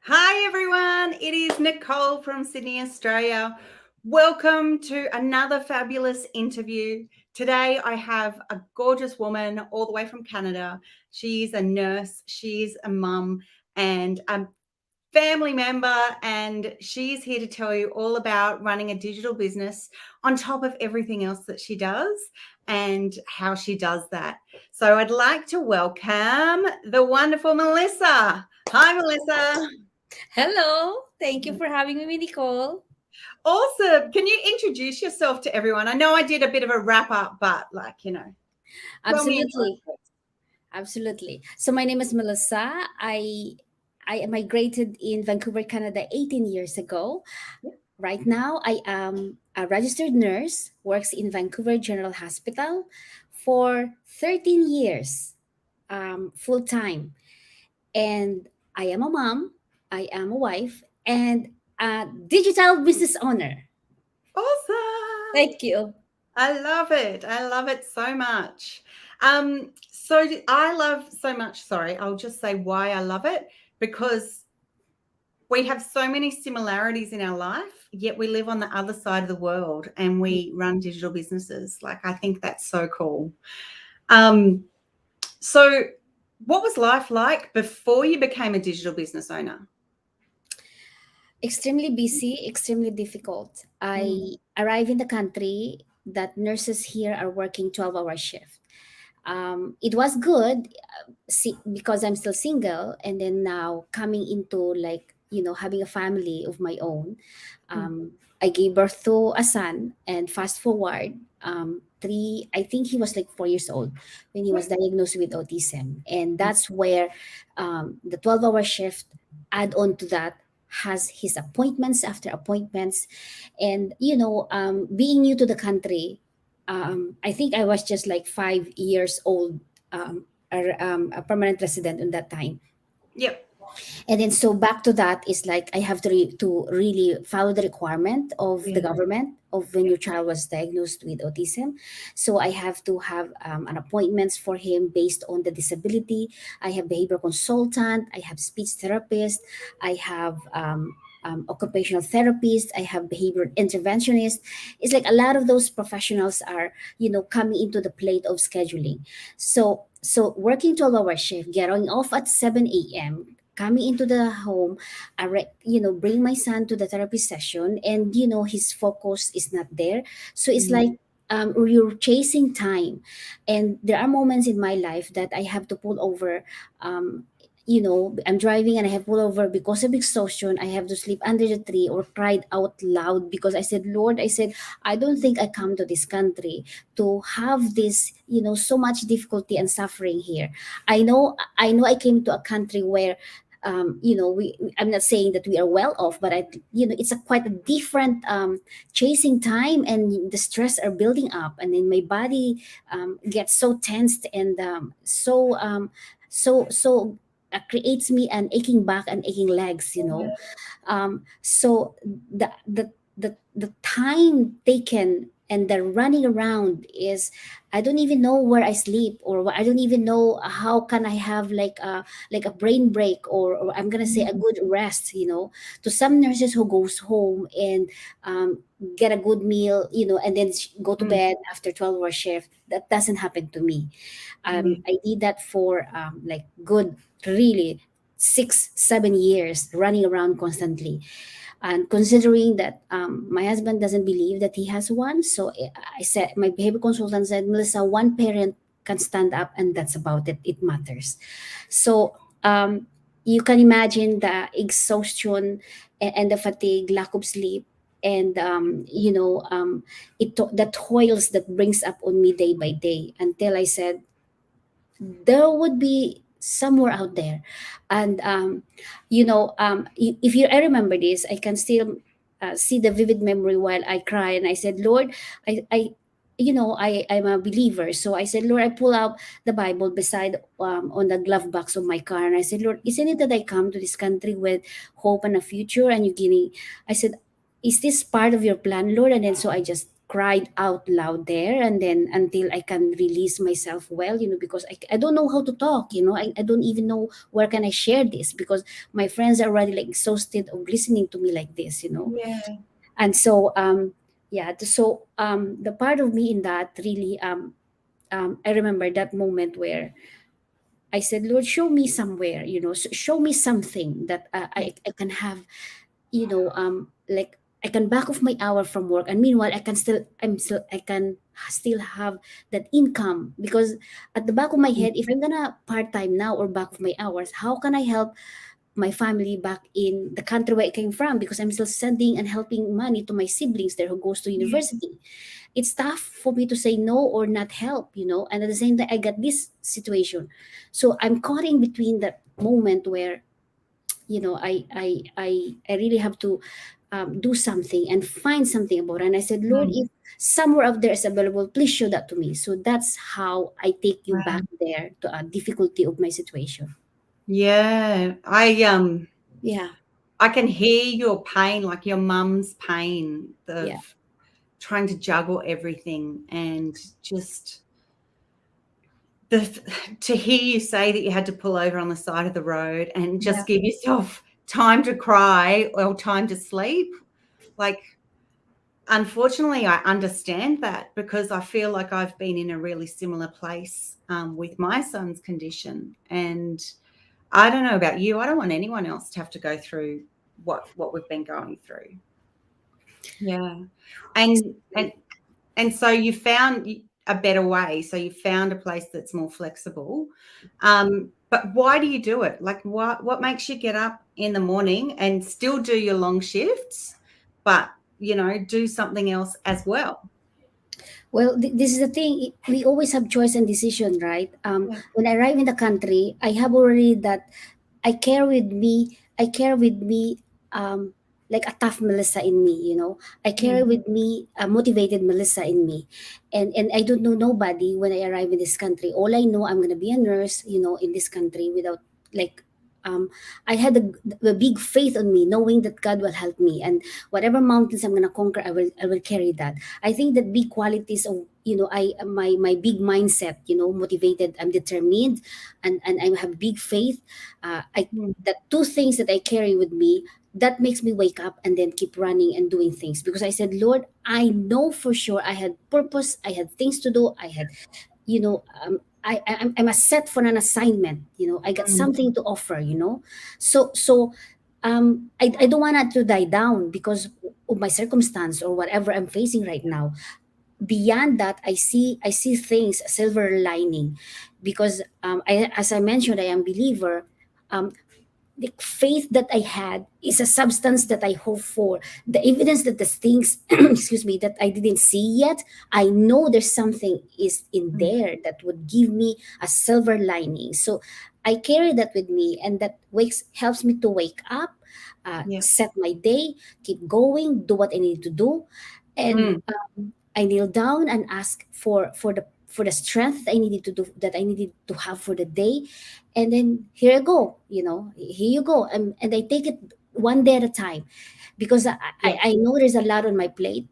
Hi, everyone. It is Nicole from Sydney, Australia. Welcome to another fabulous interview. Today, I have a gorgeous woman all the way from Canada. She's a nurse, she's a mum, and a family member, and she's here to tell you all about running a digital business on top of everything else that she does and how she does that. So, I'd like to welcome the wonderful Melissa. Hi, Melissa. Hello. Thank you for having me, Nicole. Awesome. Can you introduce yourself to everyone? I know I did a bit of a wrap up, but tell me in your Absolutely. own words. Absolutely. So my name is Melissa. I migrated in Vancouver, Canada 18 years ago. Right now I am a registered nurse, works in Vancouver General Hospital for 13 years, full time. And I am a mom, I am a wife, and a digital business owner. Awesome. Thank you. I love it. I love it so much. I love so much, sorry, I'll just say why I love it, because we have so many similarities in our life, yet we live on the other side of the world and we run digital businesses. Like, I think that's so cool. Um, so what was life like before you became a digital business owner? Extremely busy, extremely difficult. Mm, I arrive in the country that nurses here are working 12-hour shift. It was good, because I'm still single, and then now coming into, like, having a family of my own. mm, I gave birth to a son, and fast forward, three, I think he was like 4 years old when he was yep, diagnosed with autism, and mm, that's where the 12-hour shift add on to that, has his appointments after appointments. And being new to the country, I think I was just like 5 years old, a permanent resident in that time. yep, And then, so back to that is like I have to really follow the requirement of the mm, government of when yep, your child was diagnosed with autism. So I have to have an appointments for him based on the disability. I have behavioral consultant, I have speech therapist, I have occupational therapist, I have behavior interventionist. It's like a lot of those professionals are, coming into the plate of scheduling. So working 12-hour shift, getting off at 7 a.m., coming into the home, bring my son to the therapy session, and his focus is not there. So it's mm, like, you're chasing time, and there are moments in my life that I have to pull over. I'm driving and I have pulled over because of exhaustion. I have to sleep under the tree or cried out loud because I said, Lord, I said, I don't think I come to this country to have this, so much difficulty and suffering here. I know I came to a country where, I'm not saying that we are well off, but it's a quite a different, chasing time, and the stress are building up, and then my body gets so tensed, and so creates me an aching back and aching legs, so the time taken and the running around is, I don't even know where I sleep, or I don't even know how can I have like a brain break, or I'm gonna say a mm, good rest, to some nurses who goes home and get a good meal, and then go to mm, bed after 12-hour shift. That doesn't happen to me. mm, I did that for like good, really 6-7 years, running around constantly. And considering that my husband doesn't believe that he has one, so I said, my behavior consultant said, Melissa, one parent can stand up, and that's about it. It matters. So you can imagine the exhaustion, and the fatigue, lack of sleep, and the toils that brings up on me day by day, until I said there would be somewhere out there. And if you I remember this, I can still see the vivid memory while I cry, and I said, Lord, I'm a believer, so I said, Lord, I pull out the Bible beside, on the glove box of my car, and I said, Lord, isn't it that I come to this country with hope and a future, and you give me, I said, is this part of your plan, Lord? And then so I just cried out loud there, and then until I can release myself well, because I don't know how to talk, I don't even know where can I share this, because my friends are already like exhausted of listening to me like this. Yeah. And so yeah, so the part of me in that really I remember that moment where I said, Lord, show me somewhere, show me something that Yeah. I can have, like I can back off my hour from work, and meanwhile I can still have that income, because at the back of my Mm. head, if I'm gonna part time now or back of my hours, how can I help my family back in the country where I came from, because I'm still sending and helping money to my siblings there who goes to Yeah. university. It's tough for me to say no or not help, and at the same time I got this situation. So I'm caught in between that moment where I really have to do something and find something about it. And I said, Lord, Mm. if somewhere out there is available, please show that to me. So that's how I take you back Wow. there to a difficulty of my situation. Yeah. Yeah, I can hear your pain, like your mum's pain yeah, of trying to juggle everything, and just the to hear you say that you had to pull over on the side of the road and yeah. just give yourself time to cry or time to sleep. Like, unfortunately, I understand that, because I feel like I've been in a really similar place with my son's condition. And I don't know about you, I don't want anyone else to have to go through what we've been going through. Yeah. And so you found a better way. So you found a place that's more flexible. But why do you do it? Like, what makes you get up in the morning and still do your long shifts, but do something else as well? Well, this is the thing. We always have choice and decision, right? Yeah. When I arrive in the country, I have already that I carry with me um like a tough Melissa in me, I carry Mm. with me a motivated Melissa in me. And I don't know nobody when I arrive in this country. All I know, I'm gonna be a nurse, in this country without like um I had a big faith on me, knowing that God will help me, and whatever mountains I'm gonna conquer, I will carry that. I think that big qualities of my big mindset, motivated, I'm determined, and I have big faith. I Mm. The two things that I carry with me, that makes me wake up and then keep running and doing things, because I said, Lord, I know for sure I had purpose, I had things to do, I had, I'm a set for an assignment, I got Mm. something to offer, so I don't want it to die down because of my circumstance or whatever I'm facing right now. Beyond that, I see things, silver lining, because as I mentioned, I am believer. um, the faith that I had is a substance that I hope for. The evidence that the things, excuse me, that I didn't see yet, I know there's something is in Mm. there that would give me a silver lining. So I carry that with me, and that wakes helps me to wake up, Yeah. set my day, keep going, do what I need to do, and Mm. I kneel down and ask for the strength that I needed to have for the day. And then here I go, here you go, and I take it one day at a time, because Yeah. I know there's a lot on my plate,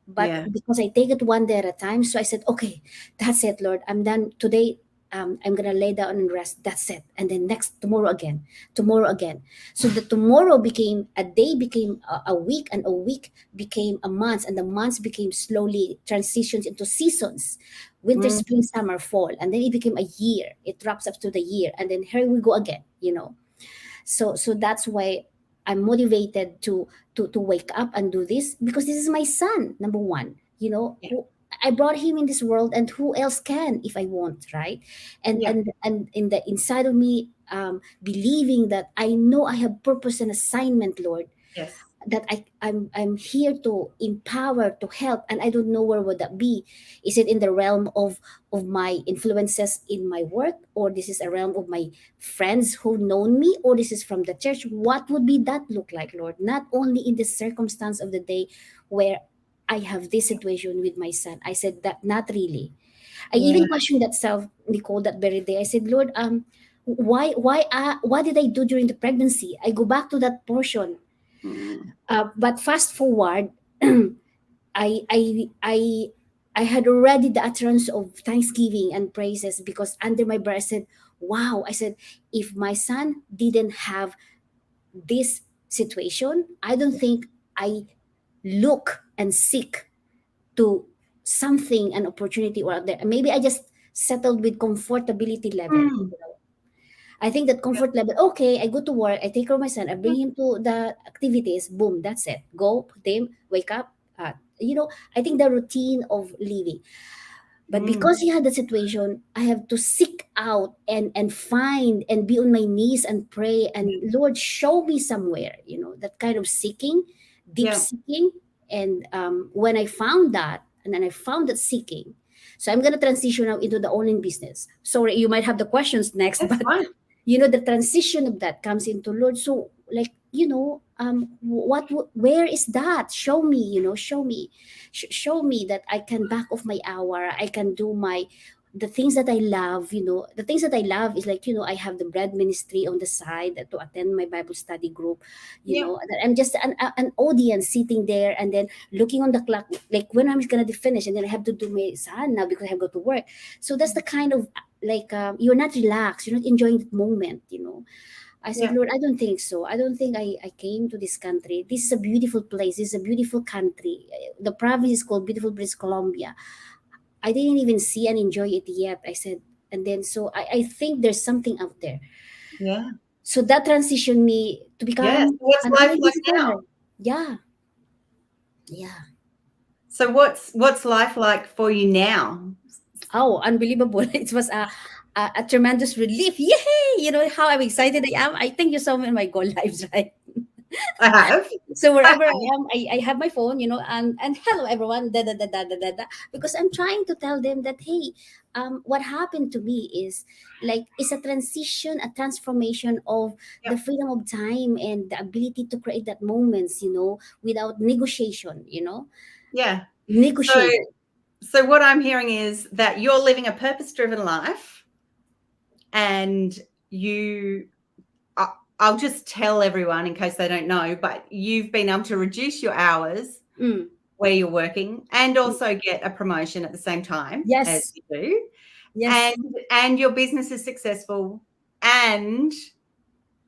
but Yeah. because I take it one day at a time, so I said, okay, that's it, Lord, I'm done today. I'm gonna lay down and rest. That's it. And then next tomorrow again, tomorrow again. So the tomorrow became a day, became a week, and a week became a month, and the months became slowly transitions into seasons: winter, Mm. spring, summer, fall, and then it became a year. It wraps up to the year, and then here we go again. So that's why I'm motivated to wake up and do this, because this is my son, number one. Yeah. I brought him in this world, and who else can if I want, right? and Yeah. and and in the inside of me, believing that I know I have purpose and assignment, Lord, Yes. that I'm here to empower, to help, and I don't know where would that be. Is it in the realm of my influences in my work, or this is a realm of my friends who known me, or this is from the church? What would be that look like, Lord? Not only in the circumstance of the day where I have this situation with my son. I said that not really. I Yeah. even questioned that self, Nicole, that very day. I said, Lord, what did I do during the pregnancy? I go back to that portion. Mm. But fast forward, I I had already the utterance of thanksgiving and praises, because under my breath I said, wow, I said, if my son didn't have this situation, I don't think I look and seek to something, an opportunity or out there. Maybe I just settled with comfortability level. Mm. I think that Yeah. comfort level, okay, I go to work, I take care of my son, I bring him to the activities, boom, that's it. Go, put him, wake up. I think the routine of living. But Mm. because he had the situation, I have to seek out and find and be on my knees and pray and Lord, show me somewhere. That kind of seeking, deep Yeah. seeking. And when I found that, and then I found that seeking. So I'm gonna transition now into the online business. Sorry, you might have the questions next, That's but fine. the transition of that comes into Lord. So like, where is that? Show me, show me, show me that I can back off my hour, I can do the things that I love. The things that I love is like, I have the bread ministry on the side to attend my Bible study group. Yeah. That I'm just an audience sitting there and then looking on the clock, like when I'm gonna be finished, and then I have to do my son now because I have to go to work. So that's the kind of, like, you're not relaxed, you're not enjoying the moment. I said, Yeah. Lord, I don't think so. I don't think I came to this country. This is a beautiful place. This is a beautiful country. The province is called beautiful British Columbia. I didn't even see and enjoy it yet. I said, and then so I think there's something out there. Yeah. So that transitioned me to Yeah. So become what's an life online like business now? owner. Yeah, yeah. So what's life like for you now? Oh, unbelievable. It was a tremendous relief. Yay! You know how I'm excited I am. I think you saw me in my goal lives, right? I have. So wherever I am, I have my phone, and hello everyone, da, da, da, da, da, da, da, because I'm trying to tell them that, hey, what happened to me is like, it's a transition, a transformation of the Yeah. freedom of time and the ability to create that moments, without negotiation, Yeah. So negotiate. so what I'm hearing is that you're living a purpose-driven life, and you I- I'll just tell everyone in case they don't know, but you've been able to reduce your hours Mm, where you're working and mm. also get a promotion at the same time as Yes, you do. yes, And your business is successful, and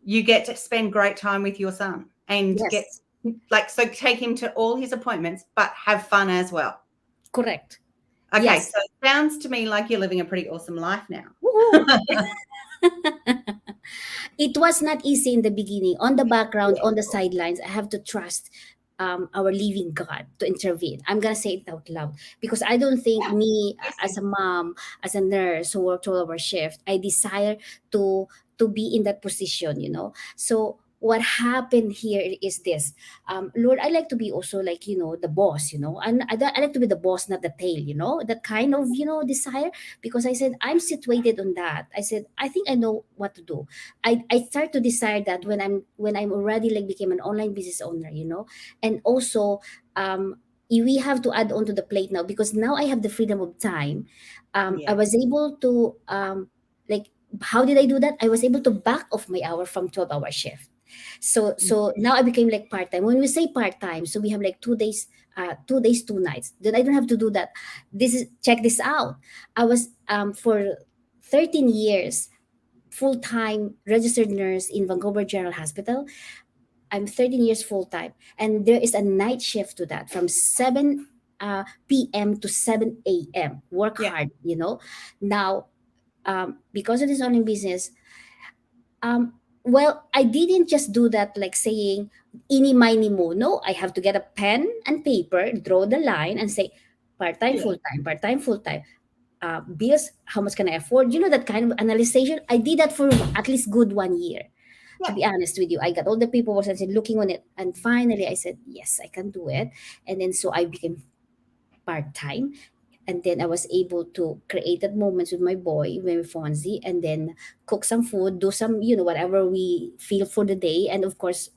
you get to spend great time with your son and get, yes, like, so take him to all his appointments, but have fun as well. correct. Okay, Yes. so it sounds to me like you're living a pretty awesome life now. Woohoo. It was not easy in the beginning. On the background, Yeah. on the sidelines, I have to trust our living God to intervene. I'm gonna say it out loud because I don't think me, Please as do. a mom, as a nurse who worked 12-hour shift, I desire to be in that position. So what happened here is this. Lord, I like to be also like, the boss. And I like to be the boss, not the tail. That kind of, desire, because I said I'm situated on that. I said I think I know what to do. I start to decide that when I'm already like became an online business owner, and also we have to add on to the plate now because now I have the freedom of time. I Yeah. was able to like, how did I do that? I was able to back off my hour from 12-hour shift. So now I became like part time. When we say part time, so we have like 2 days, 2 days, 2 nights. Then I don't have to do that. Check this out. I was for 13 years full-time registered nurse in Vancouver General Hospital. I'm 13 years full-time. And there is a night shift to that from 7 p.m. to 7 a.m. Work Yeah. hard. Now, because of this online business, well, I didn't just do that like saying, ini, mini, mo. No, I have to get a pen and paper, draw the line, and say, part-time, Yeah. full-time, part-time, full-time. Bills, how much can I afford? That kind of analyzation. I did that for at least good 1 year. To Yeah. be honest with you, I got all the paperwork and said, looking on it, and finally I said, yes, I can do it. And then so I became part time. And then I was able to create that moments with my boy, with Fonzie, and then cook some food, do some, whatever we feel for the day. And of course,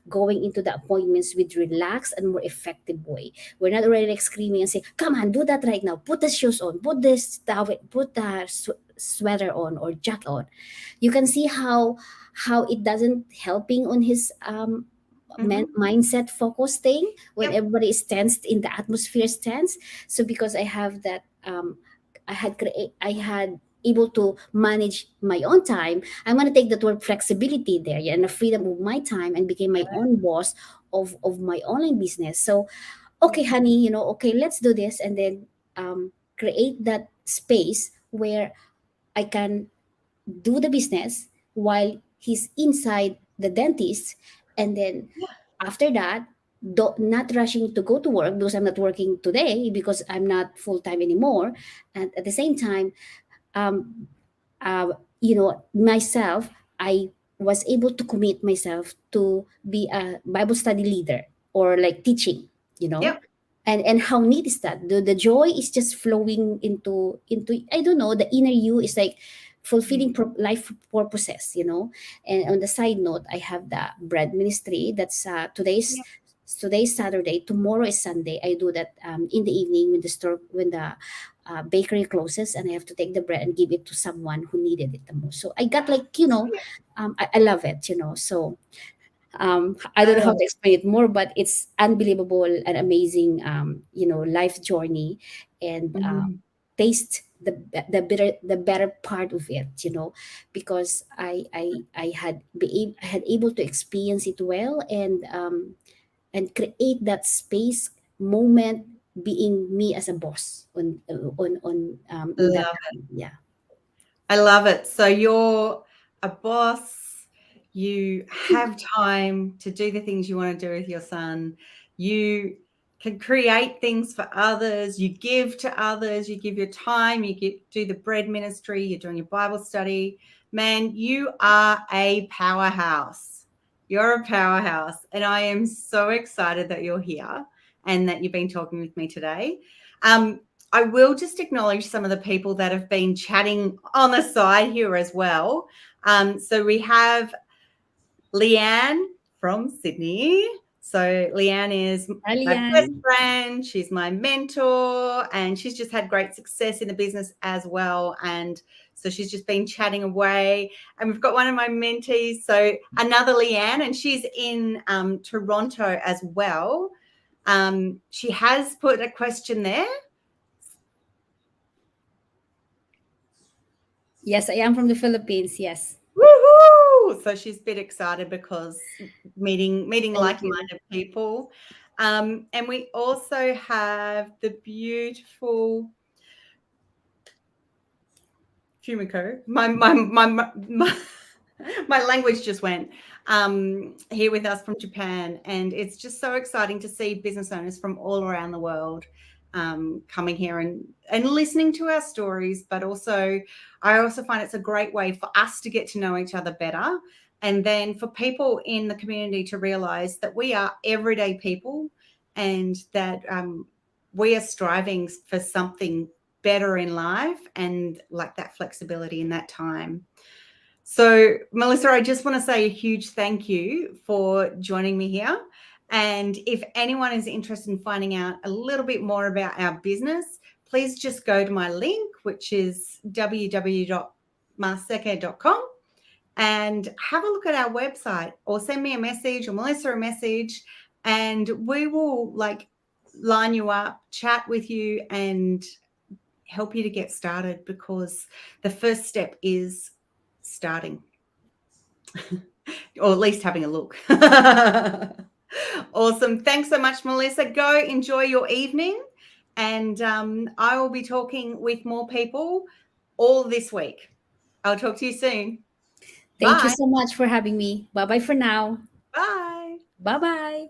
going into the appointments with relaxed and more effective way. We're not already like screaming and saying, come on, do that right now. Put the shoes on, put this towel, put the sweater on or jacket on. You can see how it doesn't helping on his Mhm. mindset focus thing when Yep. everybody is tensed in the atmosphere is tense. So because I have that, I had able to manage my own time. I'm going to take that word flexibility there, yeah, and the freedom of my time, and became my Yeah. own boss of my online business. So Yeah. okay, honey, okay, let's do this. And then create that space where I can do the business while he's inside the dentist. And then Yeah. after that, not rushing to go to work because I'm not working today because I'm not full time anymore. And at the same time, um, uh, myself, I was able to commit myself to be a Bible study leader or like teaching, you know. Yep. And how neat is that? The joy is just flowing into I don't know, the inner you is like fulfilling life purposes, And on the side note, I have the bread ministry. That's Yep. today's Saturday, tomorrow is Sunday. I do that in the evening when the bakery closes, and I have to take the bread and give it to someone who needed it the most. So I got like, I love it, So I don't know how Oh, to explain it more, but it's unbelievable and amazing, life journey, and mhm. taste the better part of it, because I had able to experience it well, and create that space moment, being me as a boss on that Love time. Yeah. I love it. So you're a boss, you have time to do the things you want to do with your son. You can create things for others, you give to others, you give your time, do the bread ministry, you're doing your Bible study. Man, you are a powerhouse. You're a powerhouse. And I am so excited that you're here and that you've been talking with me today. Um, I will just acknowledge some of the people that have been chatting on the side here as well. So we have Leanne from Sydney. So Leanne is my best Alian. friend. She's my mentor, and she's just had great success in the business as well. And so she's just been chatting away. And we've got one of my mentees, so another Leanne, and she's in Toronto as well. She has put a question there. Yes, I am from the Philippines. Yes. Woohoo! So she's a bit excited because meeting Thank you. like-minded people. And we also have the beautiful Fumiko. My language just went here with us from Japan, and it's just so exciting to see business owners from all around the world coming here and listening to our stories. But also, I also find it's a great way for us to get to know each other better, and then for people in the community to realize that we are everyday people, and that we are striving for something better in life, and like that flexibility in that time. So, Melissa, I just want to say a huge thank you for joining me here. And if anyone is interested in finding out a little bit more about our business, please just go to my link, which is www.marseke.com, and have a look at our website, or send me a message or Melissa a message, and we will like line you up, chat with you, and help you to get started, because the first step is starting, or at least having a look. Awesome. Thanks so much, Melissa. Go enjoy your evening. And I will be talking with more people all this week. I'll talk to you soon. Thank you Bye. so much for having me. Bye bye for now. Bye. Bye bye.